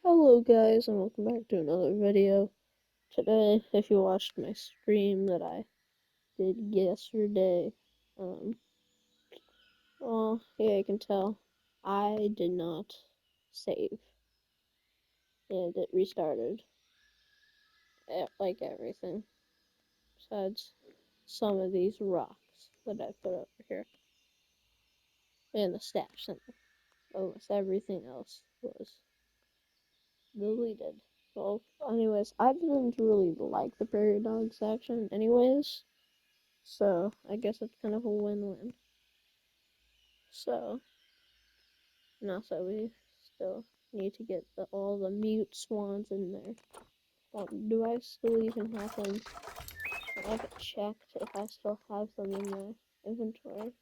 Hello guys and welcome back to another video. Today, if you watched my stream that I did yesterday, um, well, yeah, you can tell I did not save and it restarted like everything besides some of these rocks that I put over here and the stash center. Almost everything else was deleted. Well, anyways, I didn't really like the prairie dog section anyways. So, I guess it's kind of a win-win. So, and also we still need to get all the mute swans in there. Do I still even have them? I haven't checked if I still have them in my inventory.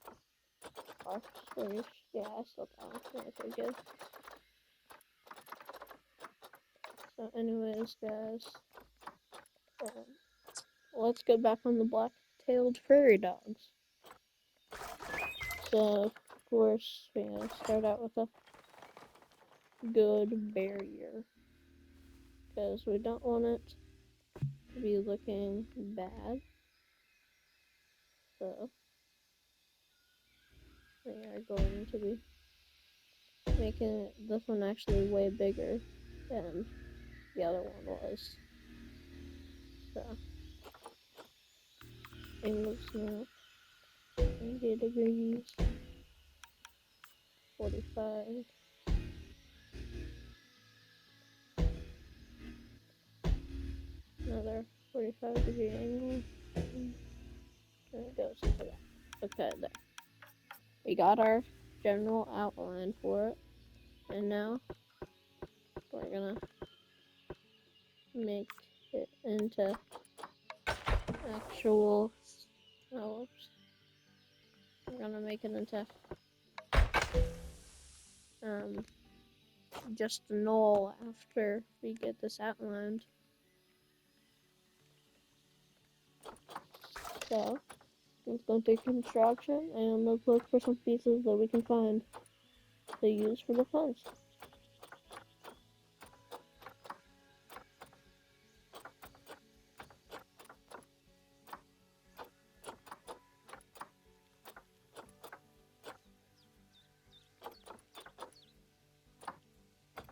Or storage. Yeah, I still do. Okay, good. So, anyways, guys, um, let's go back on the black-tailed prairie dogs. So, of course, we're gonna start out with a good barrier. Because we don't want it to be looking bad. So we are going to be making this one actually way bigger than the other one was. So angles now 90 degrees, 45. Another 45-degree angle. And it goes into that. Okay, there. We got our general outline for it. And now we're gonna make it into actual. Oh, oops. We're gonna make it into just a null after we get this outlined. So let's go to construction and let's look for some pieces that we can find to use for the fence.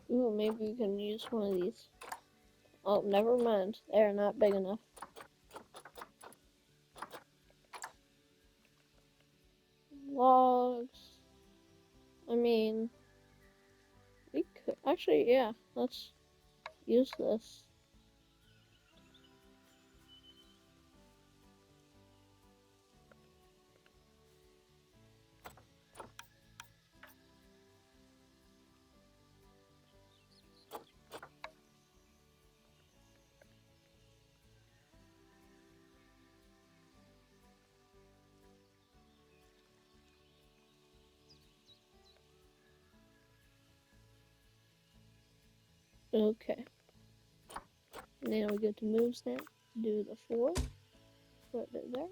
Ooh, maybe we can use one of these. Oh, never mind. They're not big enough. Logs. I mean, we could actually, yeah. Let's use this. Okay. Now we go to move snap. Do the 4. Put it there.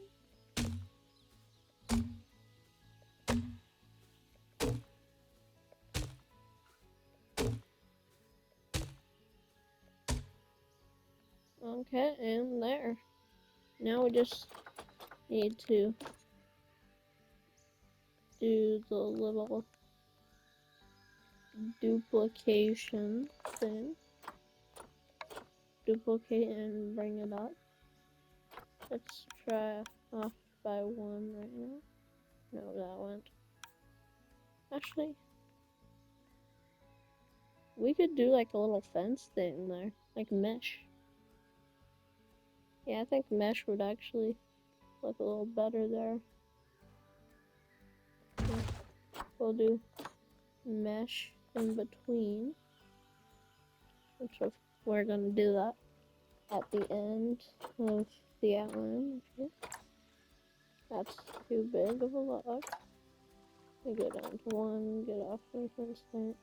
Okay, and there. Now we just need to do the little duplication thing. Duplicate and bring it up. Let's try off by 1 right now. No, that went. Actually, we could do like a little fence thing there, like mesh. Yeah, I think mesh would actually look a little better there. We'll do mesh in between, which we're gonna do that at the end of the outline. Okay. That's too big of a log. We go down to 1, get off for an instant.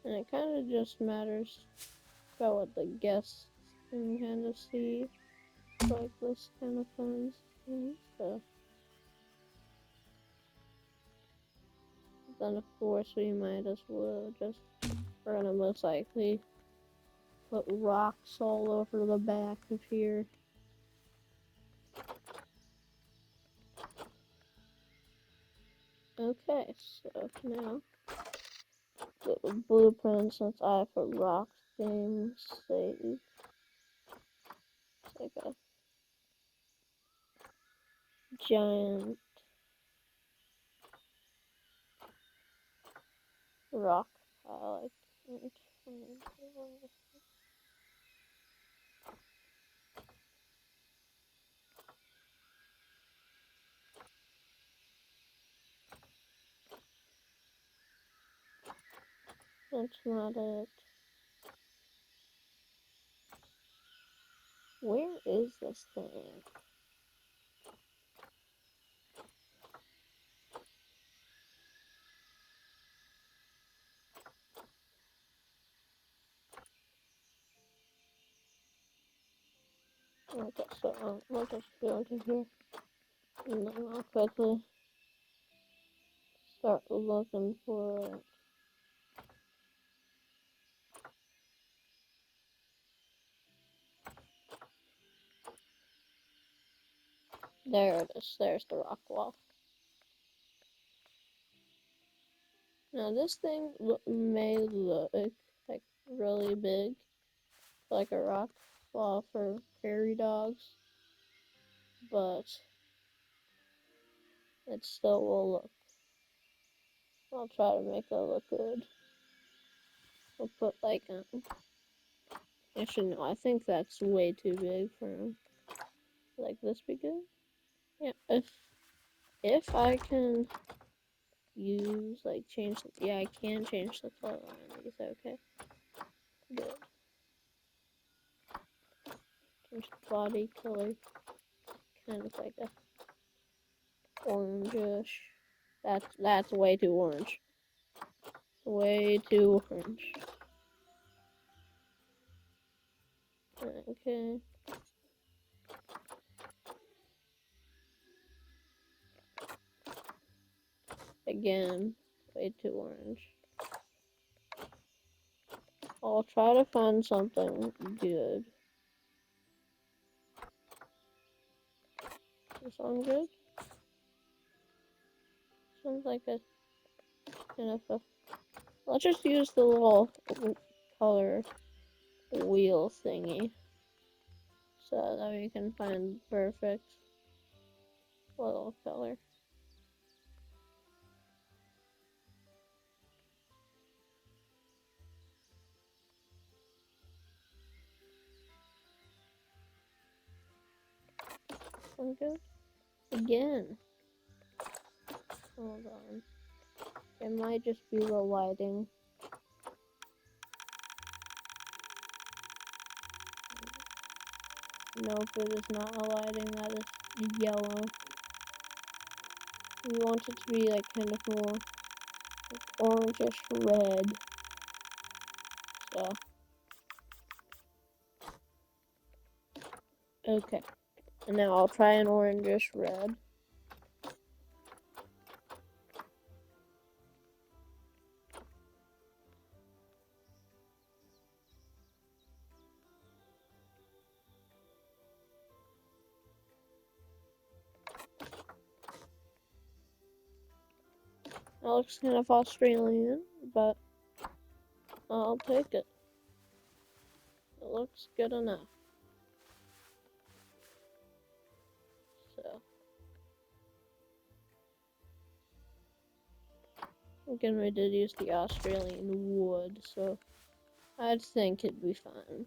And it kind of just matters about what the guests can kind of see, like this kind of fun thing. So then of course we might as well just, we're gonna most likely put rocks all over the back of here. Okay, so now the blueprint, since I put rocks game's sake, it's like a giant rock pile. I can't find it. That's not it. Where is this thing? Okay, so we'll just go into here, and then I'll quickly start looking for it. There it is. There's the rock wall. Now this thing may look like really big, like a rock wall for prairie dogs, but it still will look. I'll try to make it look good. We'll put like actually no, I think that's way too big for him. Like this be good? Yeah, if I can use like change the, yeah, I can change the color on these, okay. Good. Change the body color, kind of like a orangish. That's way too orange. Way too orange. Okay. Again, way too orange. I'll try to find something good. This one good? Sounds like a kind of a. Let's just use the little color wheel thingy so that we can find perfect little color. Sound good? Again. Hold on. It might just be the lighting. Nope, it is not a lighting, that is yellow. We want it to be like kind of more like orangish red. So. Okay. And now I'll try an orangish red. That looks kind of Australian, but I'll take it. It looks good enough. So. Again, we did use the Australian wood, so I'd think it'd be fine.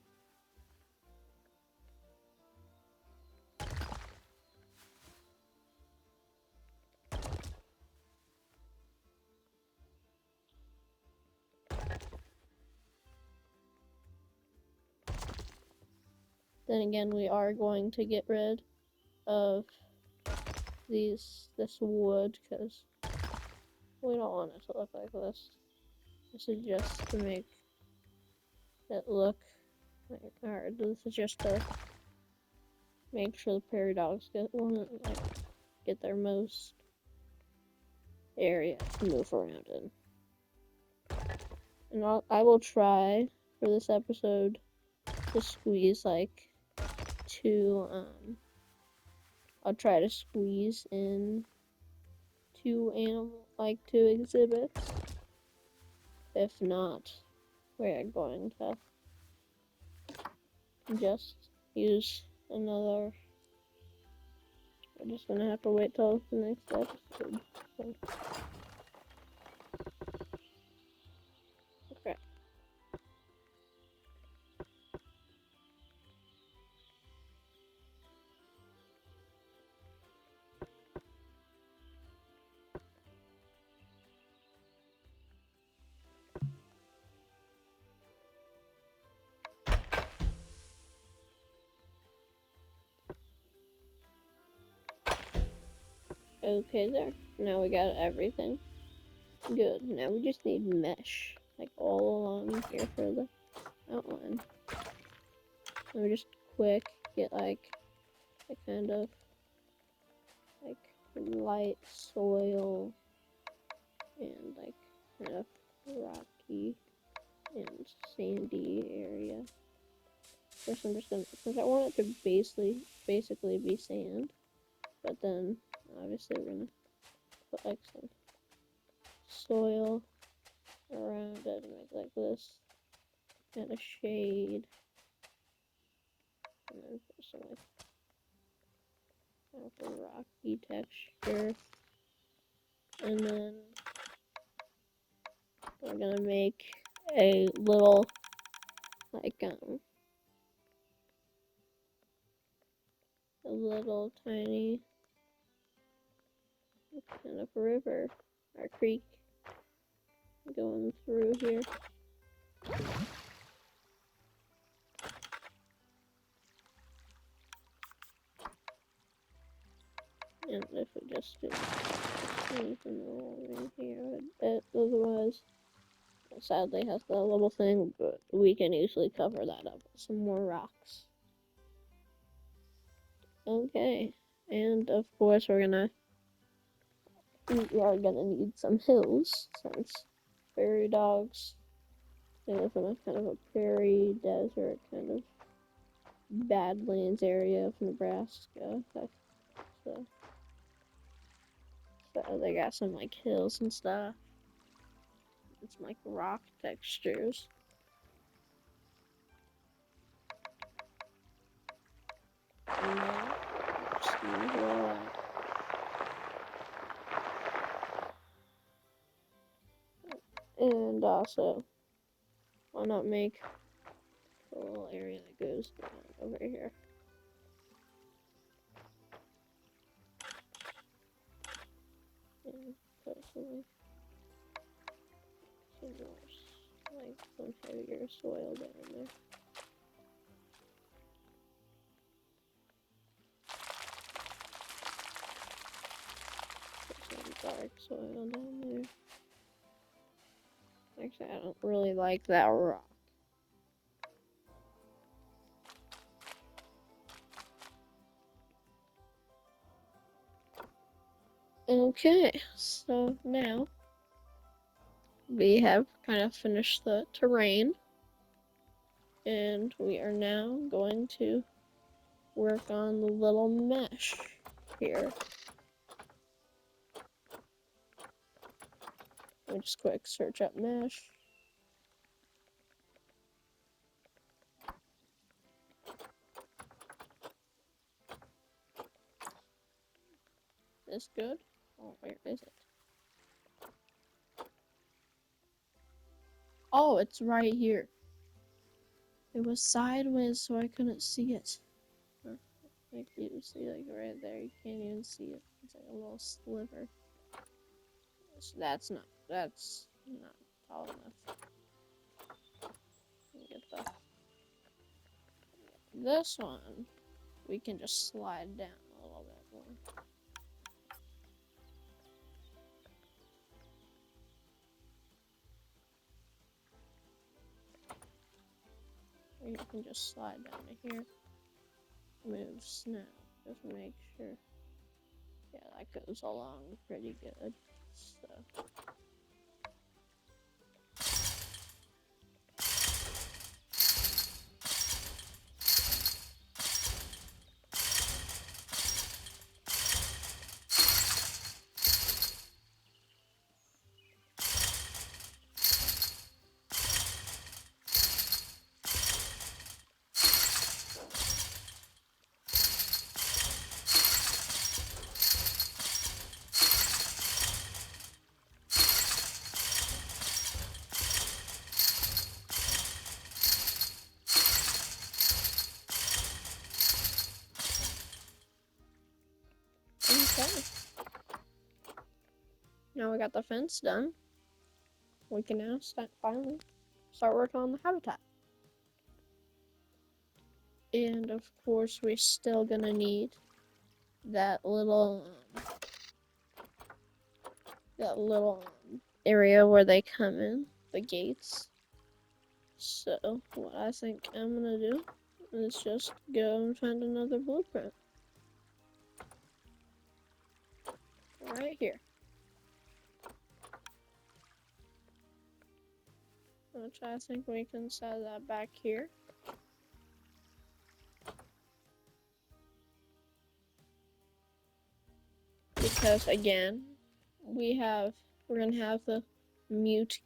Then again, we are going to get rid of this wood because we don't want it to look like this. This is just to make it look like, or this is just to make sure the prairie dogs get their most area to move around in. And I will try for this episode to squeeze like I'll try to squeeze in two exhibits. If not, we're going to just use another. We're just gonna have to wait till the next episode. So. Okay. Okay, there. Now we got everything. Good. Now we just need mesh, like all along here for the outline. And we just quick get like a kind of like light soil and like kind of rocky and sandy area. First, I'm just gonna, because I want it to basically be sand, but then obviously we're gonna put like some soil around it and make like this kind of shade, and then put some like kind of a rocky texture, and then we're gonna make a little like a little tiny kind of river or creek going through here. And if we just do anything along here, it otherwise it sadly has that little thing, but we can easily cover that up with some more rocks. Okay, and of course we are gonna need some hills since prairie dogs live in a kind of a prairie desert kind of badlands area of Nebraska. So they got some like hills and stuff. It's like rock textures. And just use all that. And also, why not make a little area that goes down over here? And put some more, like some heavier soil down there. Put some dark soil down there. Actually, I don't really like that rock. Okay, so now we have kind of finished the terrain, and we are now going to work on the little mesh here. Let me just quick search up mesh. This good? Oh, where is it? Oh, it's right here. It was sideways, so I couldn't see it. Like you see, like right there, you can't even see it. It's like a little sliver. So that's not tall enough. Get this one. We can just slide down a little bit more. Or you can just slide down to here. Move snap. Just make sure. Yeah, that goes along pretty good. So. Okay. Now we got the fence done. We can now finally start working on the habitat. And of course, we're still gonna need that little area where they come in, the gates. So what I think I'm gonna do is just go and find another blueprint right here, which I think we can set that back here. Because again, we're gonna have the mute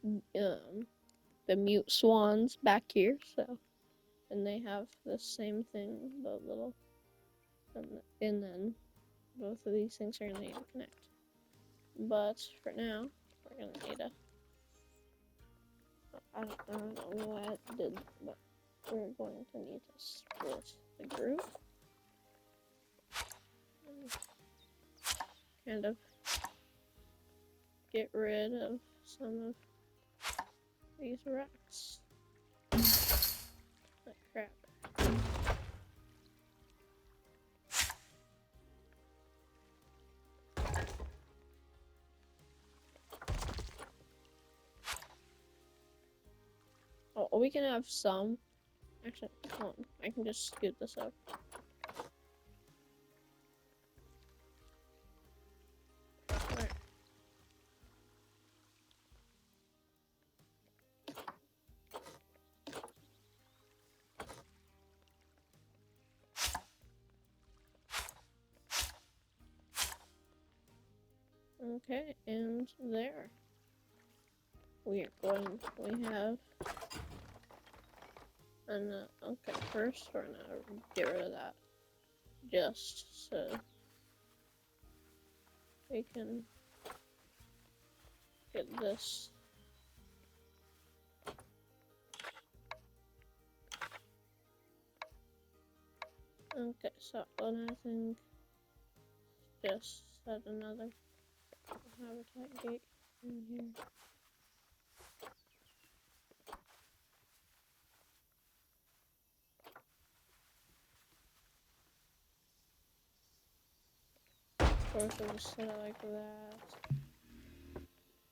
swans back here, so, and they have the same thing, the little, and then both of these things are gonna need to connect. But for now, we're gonna need I don't know why I did, but we're going to need to split the group. And kind of get rid of some of these rocks. Like crap. Oh, we can have some. Actually, hold on. I can just scoot this up. Alright. Okay, and there. We have okay, first we're gonna get rid of that. Just so we can get this. Okay, so then I think just set another habitat gate in here. Of course, we'll just set it like that.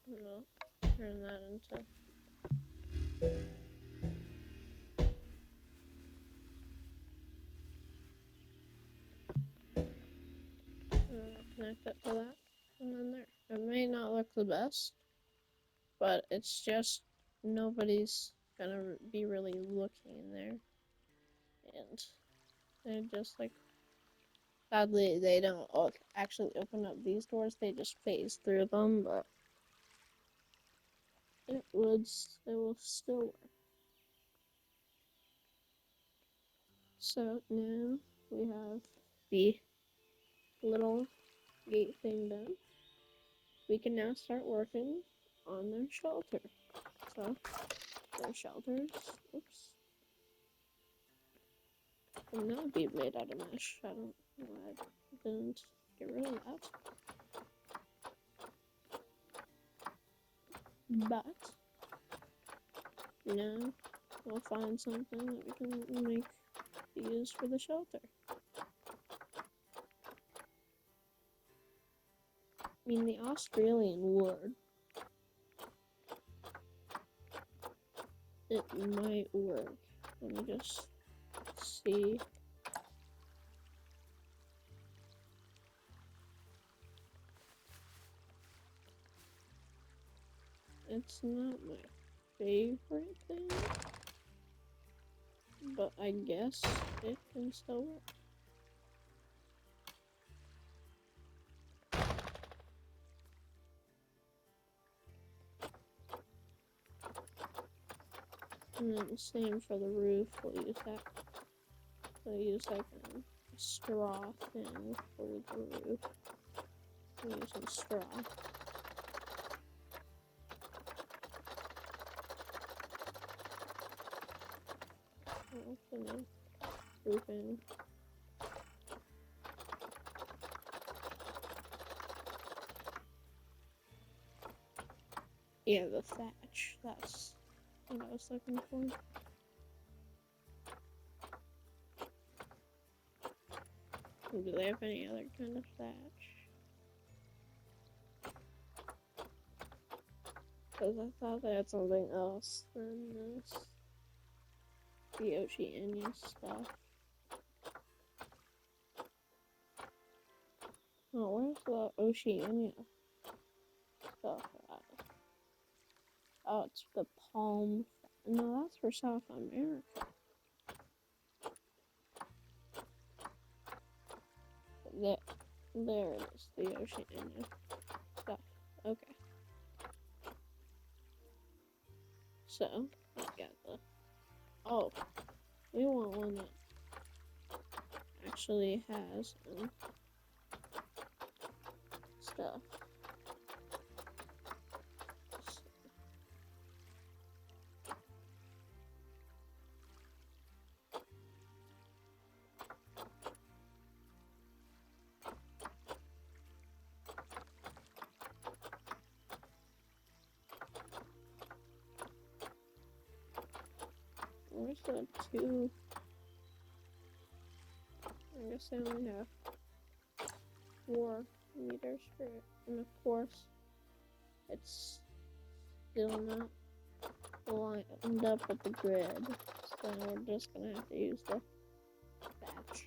No, turn that into. Connect it to that, and then there. It may not look the best, but it's just nobody's gonna be really looking in there, and they're just like. Sadly, they don't actually open up these doors. They just phase through them, but it will still work. So now we have the little gate thing done. We can now start working on their shelter. So their shelters, oops, and that would be made out of mesh. I don't know why I didn't get rid of that. But now we'll find something that we can make used for the shelter. I mean, the Australian wood, it might work. Let me just see. it's not my favorite thing, but I guess it can still work. And then the same for the roof. We'll use that. We'll use like a straw thing for the roof. We'll use some straw. Open the roofing. Yeah, the thatch. That's what I was looking for. Do they have any other kind of thatch? Because I thought they had something else than this. The Oceania stuff. Oh, where's the Oceania stuff at? Oh, it's the palm. No, that's for South America. There it is, the Oceania stuff. Okay. So, I got the... Oh, we want one that actually has stuff. Where's the two? I guess I only have 4 meters for it. And of course, it's still not lined up with the grid. So we're just gonna have to use the thatch.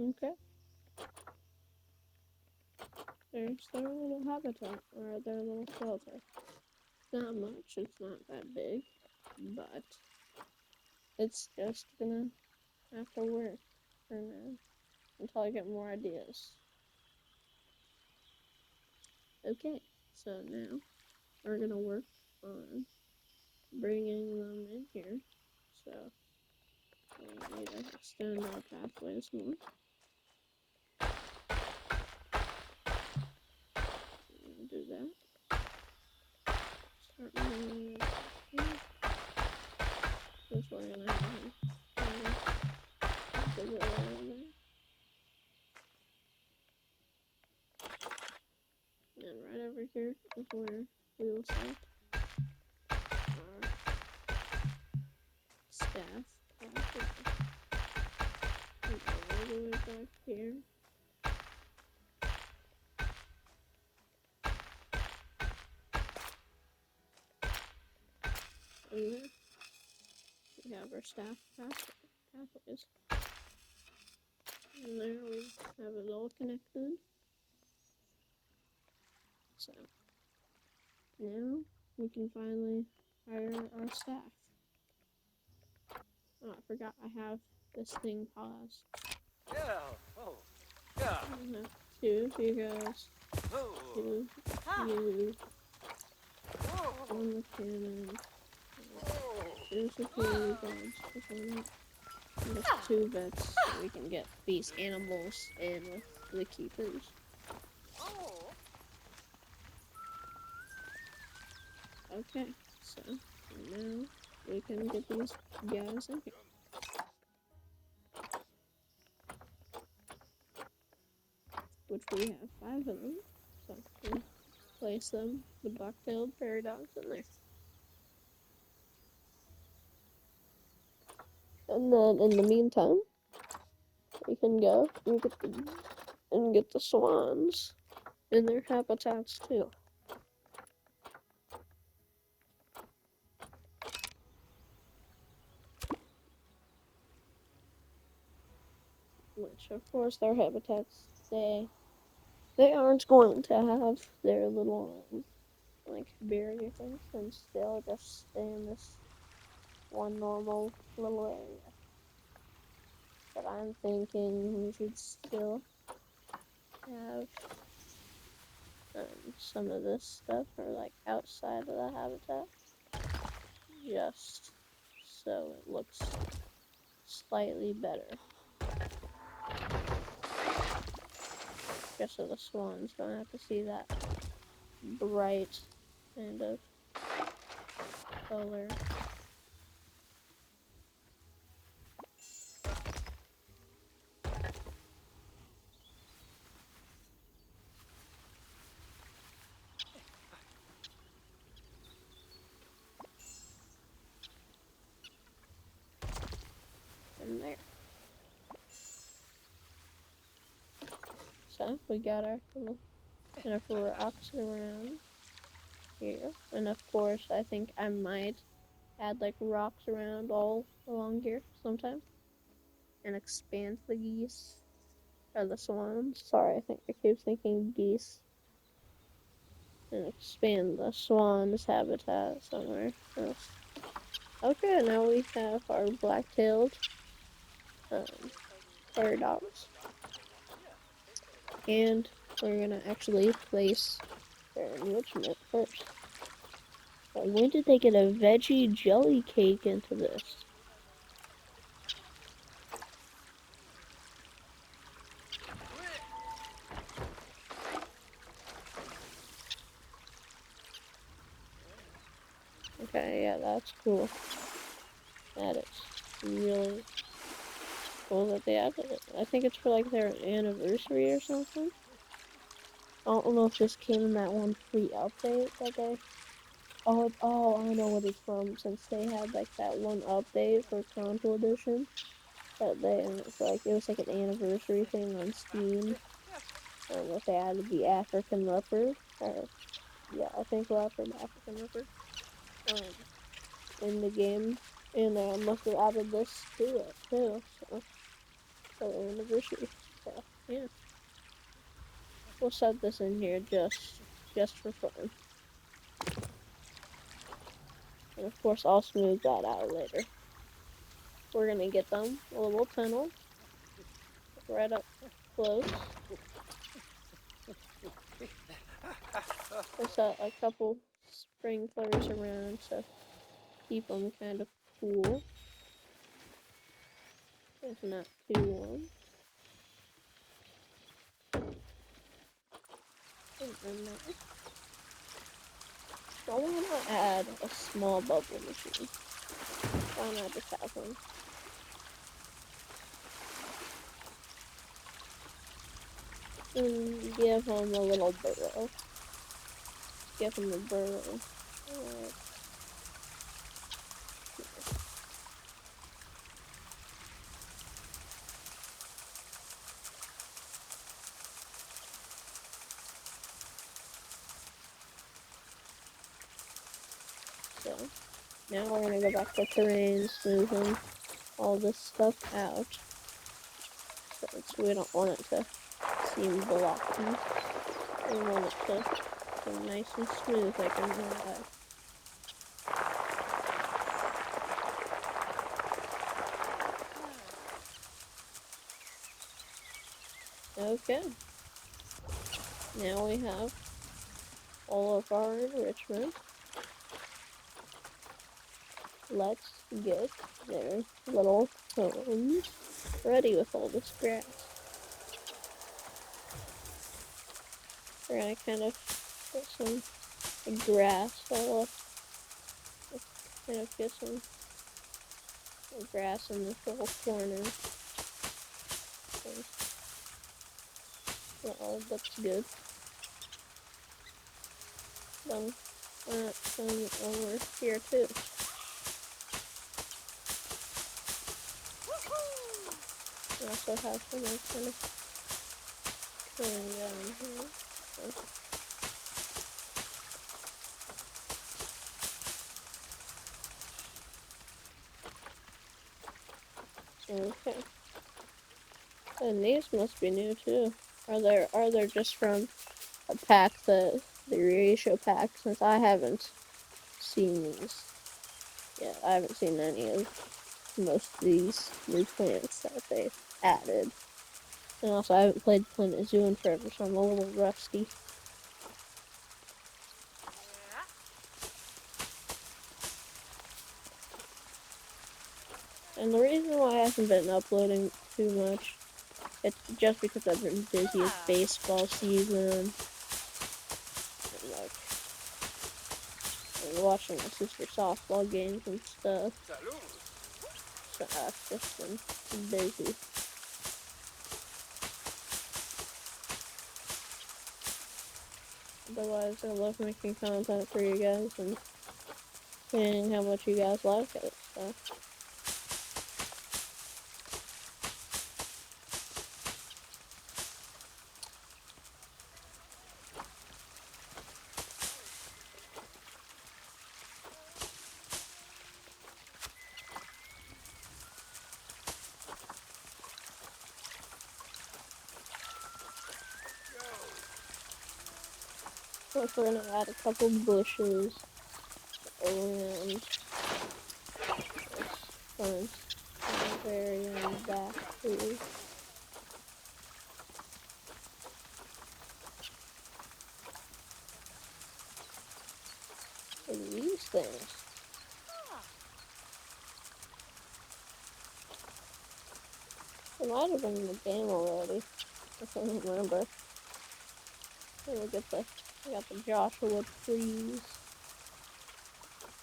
Okay. There's their little habitat, or their little shelter. Not much, it's not that big, but it's just gonna have to work for now until I get more ideas. Okay, so now we're gonna work on bringing them in here. So we need to extend our pathways more. Do that. Start moving it here. Because we're gonna have to go around there. And right over here is where we will set our staff. And all the way back here. And there we have our staff pathways. And there we have it all connected. So now we can finally hire our staff. Oh, I forgot I have this thing paused. Yeah. Oh. Yeah. I have 2 of you guys, Oh. 2 you, 1 with cannon, 2 security guards, and just 2 vets so we can get these animals in with the keepers. Okay, so now we can get these guys in here. Which we have 5 of them, so we'll place them, the black-tailed prairie dogs, in there. And then in the meantime, we can go and get the swans in their habitats too. which of course their habitats, they aren't going to have their little like barrier things, since they'll just stay in this one normal little area. But I'm thinking we should still have some of this stuff or like outside of the habitat, just so it looks slightly better. Just so the swans don't have to see that bright kind of color. In there. So we got our little enough rocks around here, and of course I think I might add like rocks around all along here sometime, and expand the geese or the swans. Sorry, I keep thinking geese. And expand the swan's habitat somewhere else. Okay, now we have our black-tailed paradox, and we're gonna actually place their enrichment first. But when did they get a veggie jelly cake into this? Okay, yeah, that's cool. That is really cool that they added it. I think it's for like their anniversary or something. I don't know if this came in that one free update that they. Oh, I know what it's from. Since they had like that one update for Console Edition, that they like it was like an anniversary thing on Steam. That they added the African leopard, or yeah, I think leopard, African leopard, in the game, and they must have added this to it too. So for the anniversary. So yeah, we'll set this in here just for fun. And of course, I'll smooth that out later. We're gonna get them a little tunnel right up close. We'll set a couple sprinklers around to keep them kind of cool. It's not too warm. And then I want to add a small bubble machine. Why not just have one? And give him a little burrow. Give him a burrow. Alright. So, now we're going to go back to terrain, smoothing all this stuff out. Since we don't want it to seem blocky. We want it to be nice and smooth like in real life. Okay. Now we have all of our enrichment. Let's get their little homes ready with all this grass. We're gonna kind of put some grass all up. Let's kind of get some grass in this little corner. That all looks good. Then some over here too. We also have some kind of going down here. Okay. And these must be new too. Are they just from a pack that the reissue pack? Since I haven't seen these yet. I haven't seen any of most of these new plants that they added. And also, I haven't played Planet Zoo in forever, so I'm a little rusty. And the reason why I haven't been uploading too much, it's just because I've been busy with baseball season, and like, and watching my sister softball games and stuff. So I've just been busy. Otherwise, I love making content for you guys and seeing how much you guys like it. So. Plus, we're gonna add a couple bushes around this front and area in the back too. And these things. It might have been in the game already. I can't remember. Here we get I got the Joshua trees.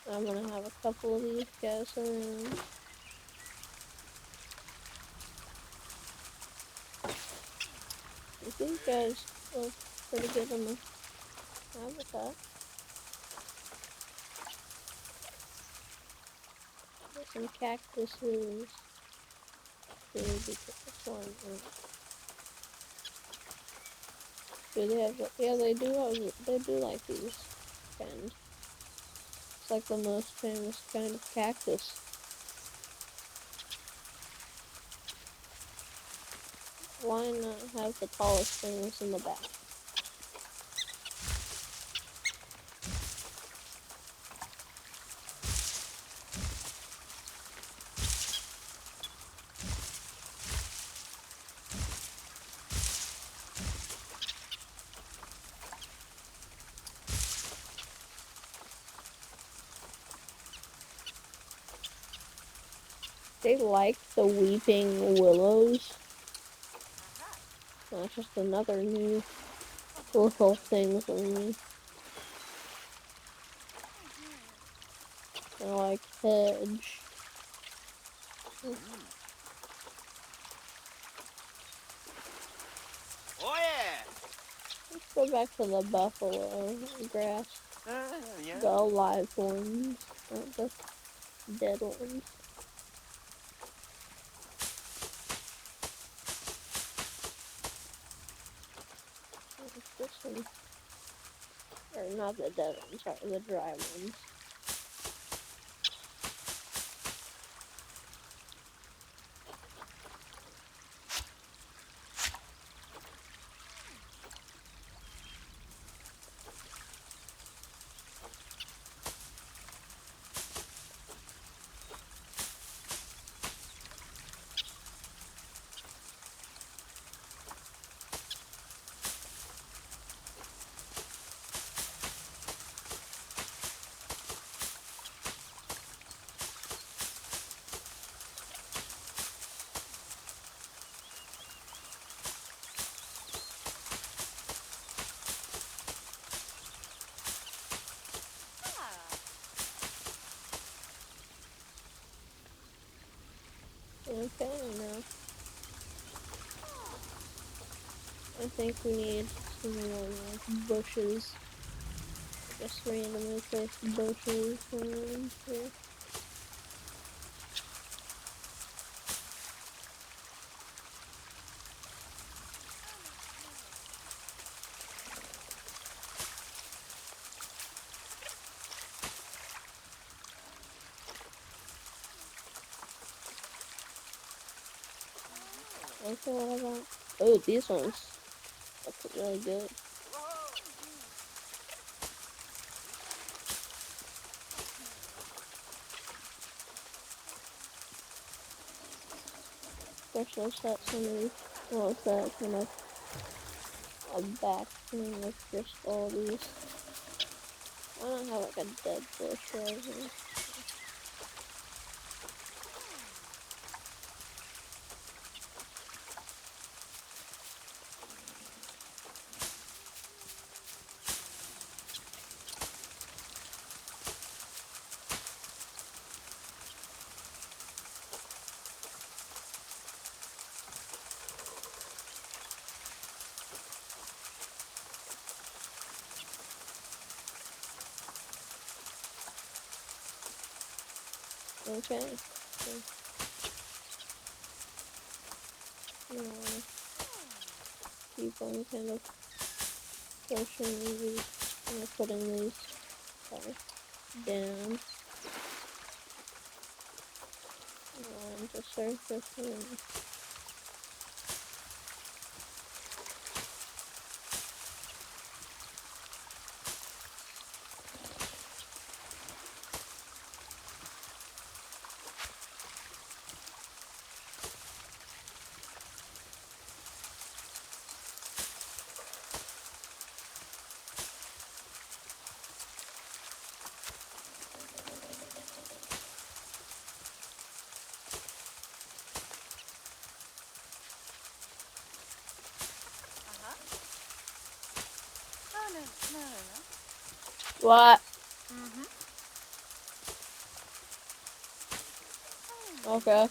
I'm gonna have a couple of these guys around. These guys look pretty good in the habitat. There's some cactuses. Do they have? Yeah, they do. They do like these kind. It's like the most famous kind of cactus. Why not have the tallest things in the back? They like the weeping willows. That's just another new little thing for me. I like hedge. Oh yeah. Let's go back to the buffalo grass. Yeah. The alive ones, not the dead ones. This one. Or not the dead ones, sorry, the dry ones. Okay, now I think we need some more bushes. Just randomly place bushes around here. Okay, what about? Oh, these ones look really good. Especially that somebody wants that kind of a back thing with just all these. I don't have like a dead bush right here. Okay. So, you know, keep on kind of pushing these, putting these down on the surface and No, no, no, no, no. what? Mm-hmm. Okay.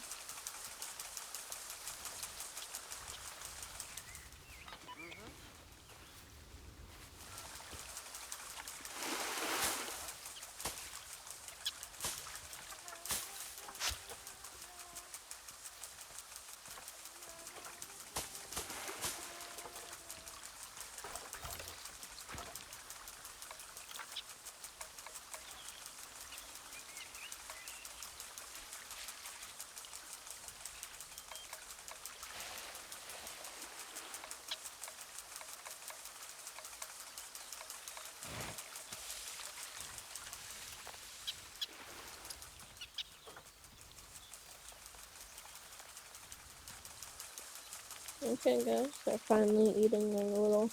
Okay, guys, they're finally eating their little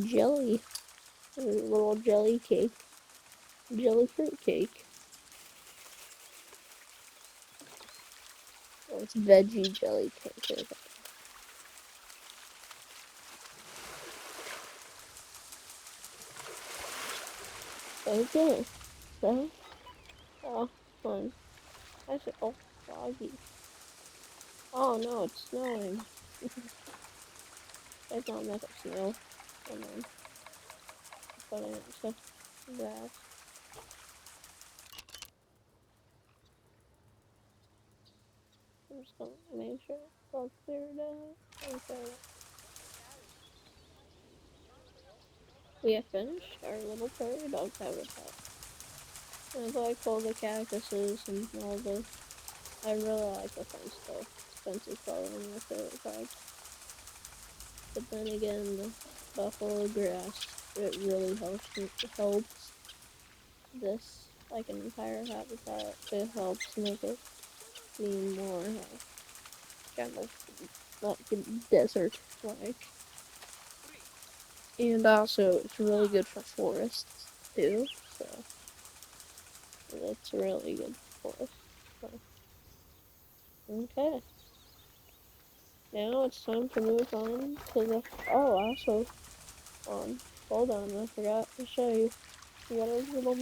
jelly, their little jelly cake, jelly fruit cake. Oh, it's veggie jelly cake. Okay, so, oh, fun. I said, oh, froggy. Oh no, it's snowing. It's not make up snow. Hold on, putting it to grass. I'm just gonna make sure it's all cleared out. Okay. We have finished our little prairie dog habitat. I like all the cactuses and all the. I really like the fence though. Fence is probably one of my favorite parts. But then again, the buffalo grass, it really helps this like an entire habitat. It helps make it seem more kind of like desert like. And also, it's really good for forests too. So it's really good for us. So, okay. Now it's time to move on to the. Oh, also, hold on, I forgot to show you. We got our little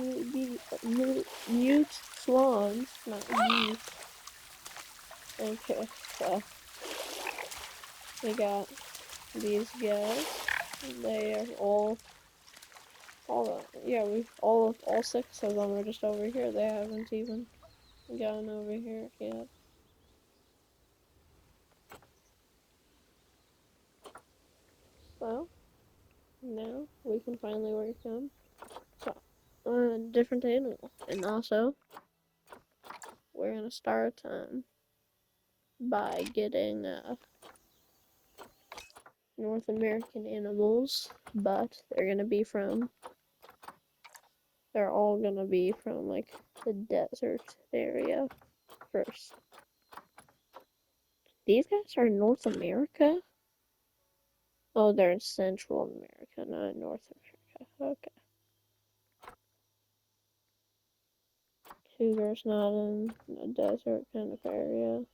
mute swans, not geese. Okay, so we got these guys. They are yeah, all six of them are just over here. They haven't even gone over here yet. So now we can finally work on a different animal, and also we're gonna start by getting North American animals, but they're all gonna be from like the desert area first. These guys are in North America? Oh, they're in Central America, not in North America. Okay. Cougar's not in a desert kind of area.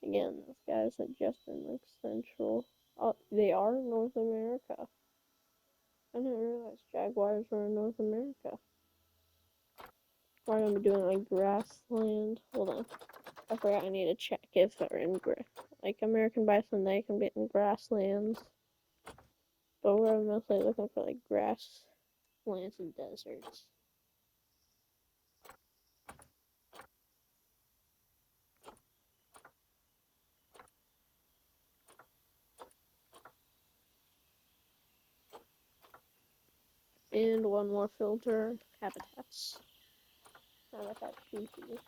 Again, this guy's just in like Central. Oh, they are in North America. I didn't realize jaguars were in North America. Why am I doing like grassland? Hold on. I forgot I need to check if they're in like American bison, they can be in grasslands. But we're mostly looking for like grasslands and deserts. And one more filter, habitats. Habitat species.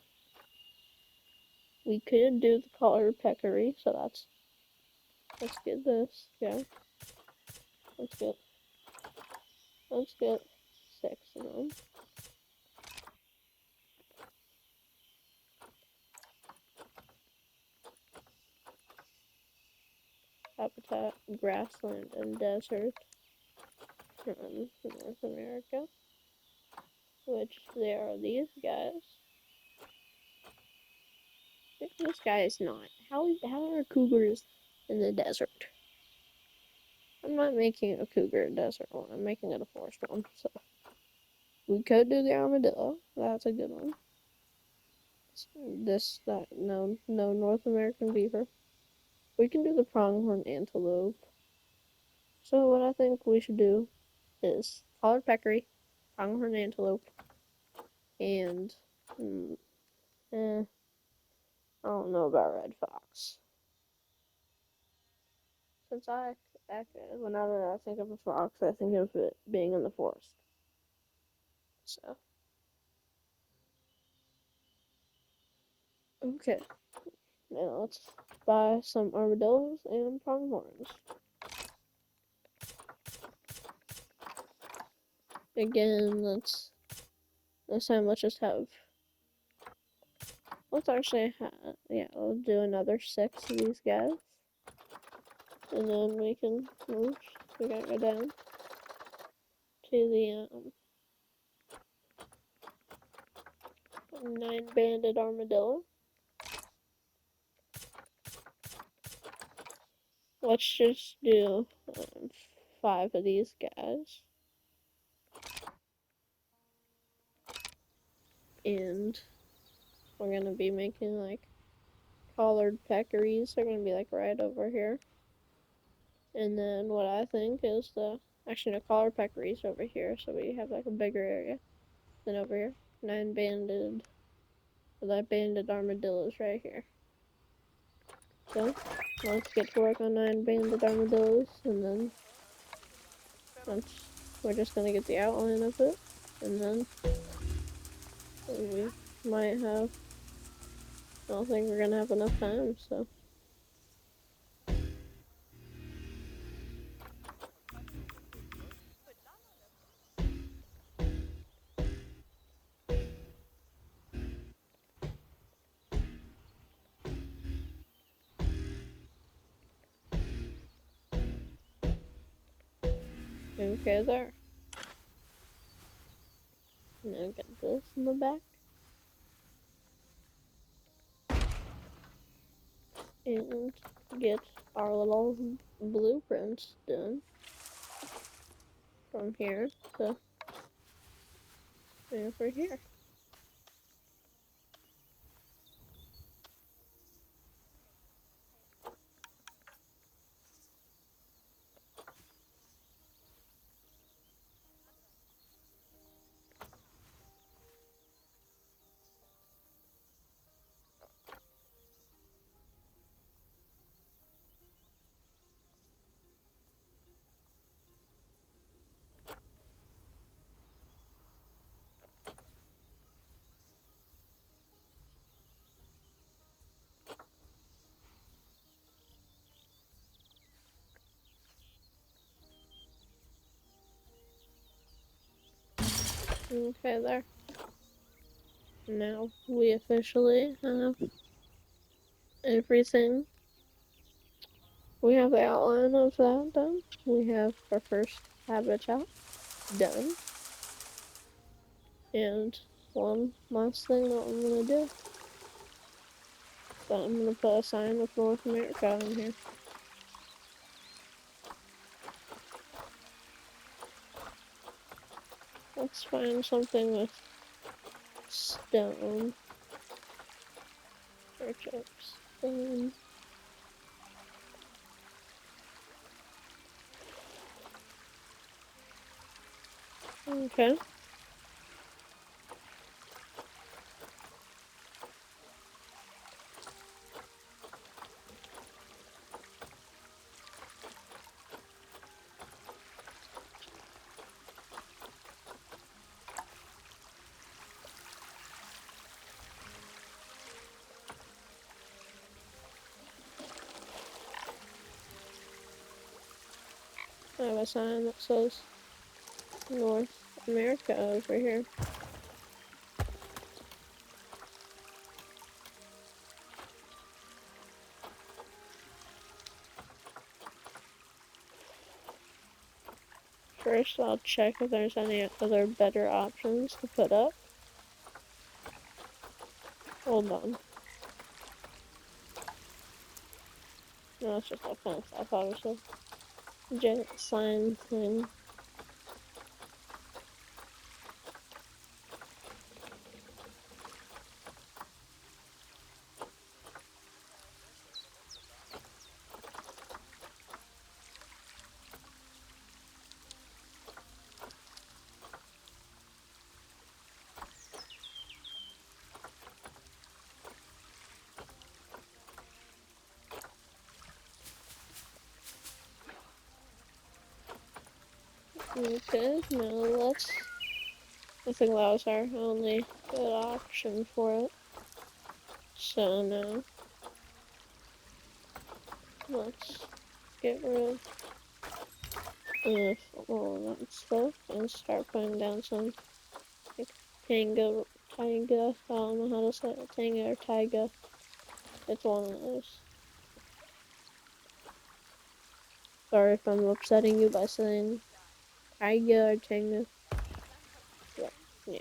We could do the collared peccary, so let's get this, yeah. Let's get 6 of them. Habitat, grassland, and desert from North America, which there are these guys. This guy is not. How are cougars in the desert? I'm not making a cougar a desert one. I'm making it a forest one. So we could do the armadillo. That's a good one. No North American beaver. We can do the pronghorn antelope. So what I think we should do is collared peccary, pronghorn antelope, and I don't know about red fox. Since whenever I think of a fox, I think of it being in the forest. So, okay. Now let's buy some armadillos and pronghorns. Again, this time let's just have. Let's actually yeah, we'll do another 6 of these guys. And then we can move. We gotta go down to the 9-banded armadillo. Let's just do 5 of these guys. And we're gonna be making like collared peccaries. They're gonna be like right over here. And then what I think is actually no, collared peccaries over here, so we have like a bigger area than over here. 9-banded, that banded armadillos right here. So let's get to work on 9-banded armadillos, and then we're just gonna get the outline of it, and then we might have. I don't think we're gonna have enough time, so. Okay, there. Now get this in the back. And get our little blueprints done from here to over here. Okay, there. Now we officially have everything. We have the outline of that done. We have our first habitat done. And one last thing that I'm gonna do. So I'm gonna put a sign with North America on here. Let's find something with stone. Search up stone. Okay. I have a sign that says North America over here. First, I'll check if there's any other better options to put up. Hold on. No, it's just a fence. I thought it was a giant sign thing. Okay, now let's. I think that was our only good option for it. So now, let's get rid of all that stuff and start putting down some like taiga. I don't know how to say it. Tanga or taiga. It's one of those. Sorry if I'm upsetting you by saying taiga or tanga. But, yeah.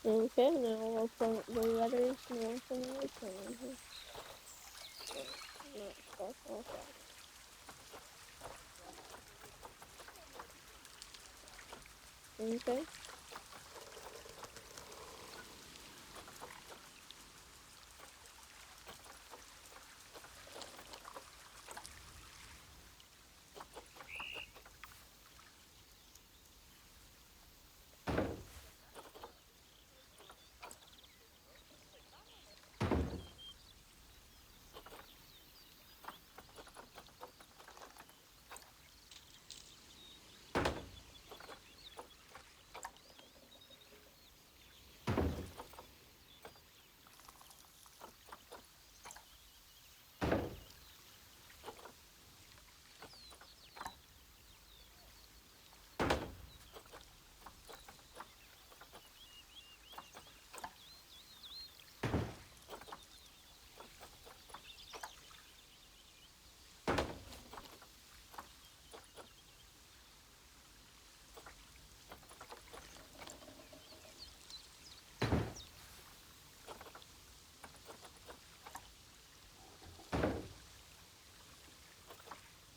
Okay, now we'll put the letters North America on here. Not stuff like that. Okay.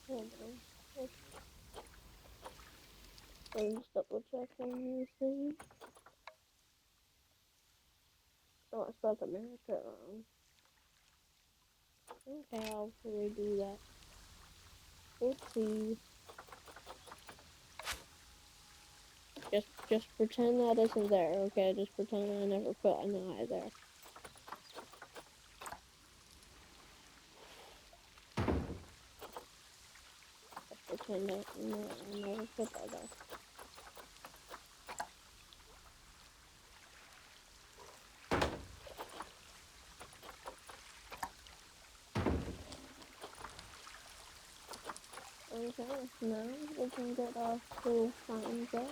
Hold on. I'm just double checking these things. Oh, I spelled America wrong. Okay, I'll redo that. Oopsie. Just pretend that isn't there, okay? Just pretend I never put an I there. Just pretend that I never put that there. Okay, now we can get our little signs up.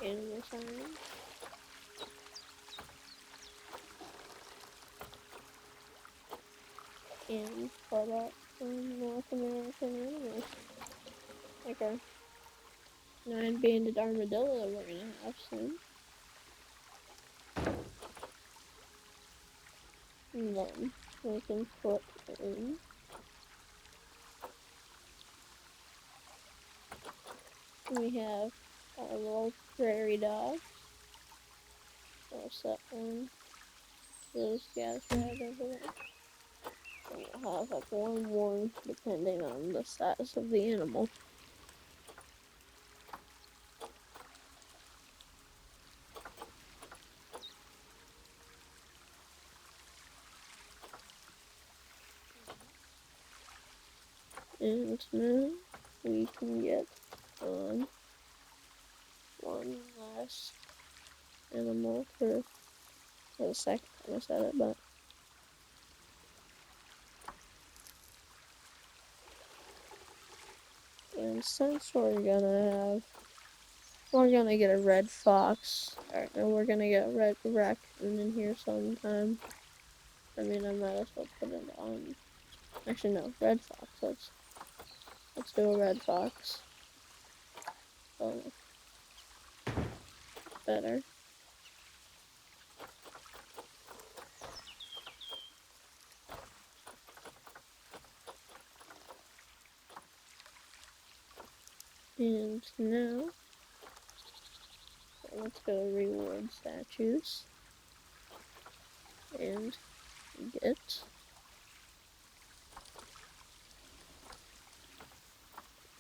Animal signs. And put up some North American animals. Like our 9-banded armadillo that we're gonna have soon. And then we can put in we have our little prairie dog. We'll set one those guys right over there. And we'll have like one more depending on the size of the animal. And now we can get on one last animal for the second time I said it, but and since we're gonna get a red fox, or no, we're gonna get a red raccoon in here sometime. I mean, I might as well put it on. Actually, no, red fox. Let's do a red fox. Oh, better. And now, let's go to reward statues and get.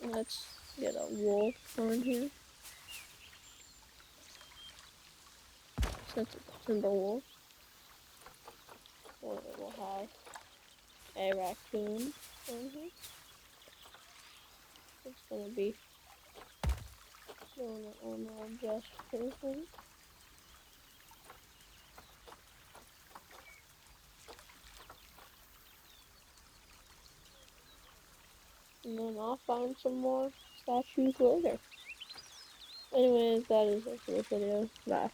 Let's get a wolf on here. Since it's a timber wolf, we'll have a raccoon on here. It's gonna be doing it on our gesture thing. And then I'll find some more statues later. Anyways, that is it for this video. Bye.